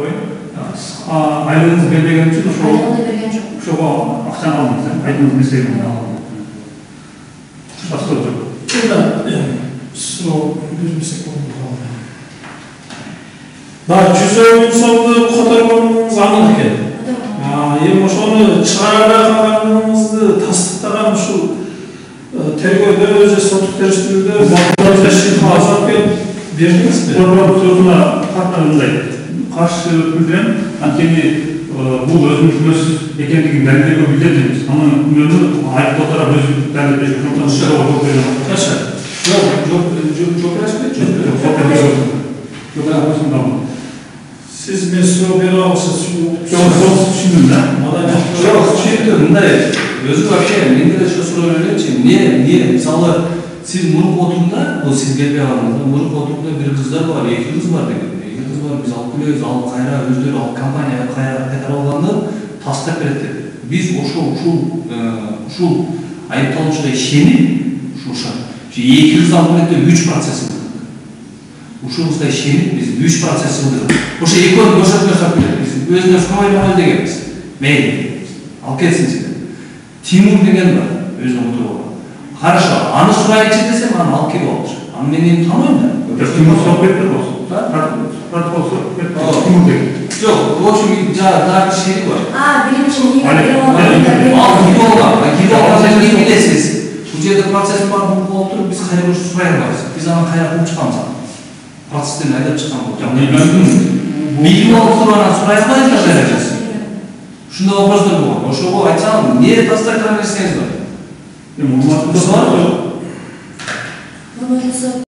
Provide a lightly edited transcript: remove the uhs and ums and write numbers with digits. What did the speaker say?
ойын. Айлығыңыз бермеген үшін Айлығымды берген жоқ. ошого акчаны алдыңыз, айтыңыз нерсени алдыңыз. Башка жок. Суроо бермесек болот. Да, 100 сомду которгонуңуз анық экен. Эми ошону чыгарбай калганыңызды тастыктаган ушул тергөөдө же соттук териштирүүдө азап бердиңизби? Прокуратура мындай каршы билдирем, анткени бул өзүнүн күнөөсүз экендигин далилдөө билдирдиңиз. Анын күнөөнү айыптоо тарап өзү далилдеши Siz men суроо бере аласыз. Түшүндүм да. Жоқ, түсінікті, мындай, өзі вообще, менде де суроо берейінші, не, мысалы, сіз мұрып отырында, бұл сіз келбей қалыңыз, мұрып отырында бір қыздар бар, екі қыз бар деген. Екі қыз бар, біз алып келеміз, алып қайра, өздері алып компанияға қайтарып алғанды тастап береді. Біз ушул айыпталушыға шеніп, екі қыз алып келеді 3 процесс. Ушуңуздай шеніп, біз 3 процесс ылдырып. Оша екеуін бошатмай қалып келеді. Біз өзіне сұраймай дегенбіз. Мейлі. Ал кетсін сені. Тимур деген бар, өзіне отырып алған. Хорошо, аны сұрайыншы десем, аны алып келіп алшы. Аны мен енді танымаймын да. Тимур соғып кетті болсын. Протокол соғып кетті. Тимур деген. Жоқ, в общем, жаңағы шерік бар. Білімші неге Ал не білесіз. Бұл жерде процесс бар, бұл болып тұрып, біз қайра көрші сұрай алмаймыз. Біз аны қайра қуып шыққамыз. Процесстен айдап шыққан болды. Bilgi oluşturana sırayla da vereceğiz. Şunda obrazlar bu. O şu bu açalım. Niye tasarlayan isteğiniz var? Var mı? Bunu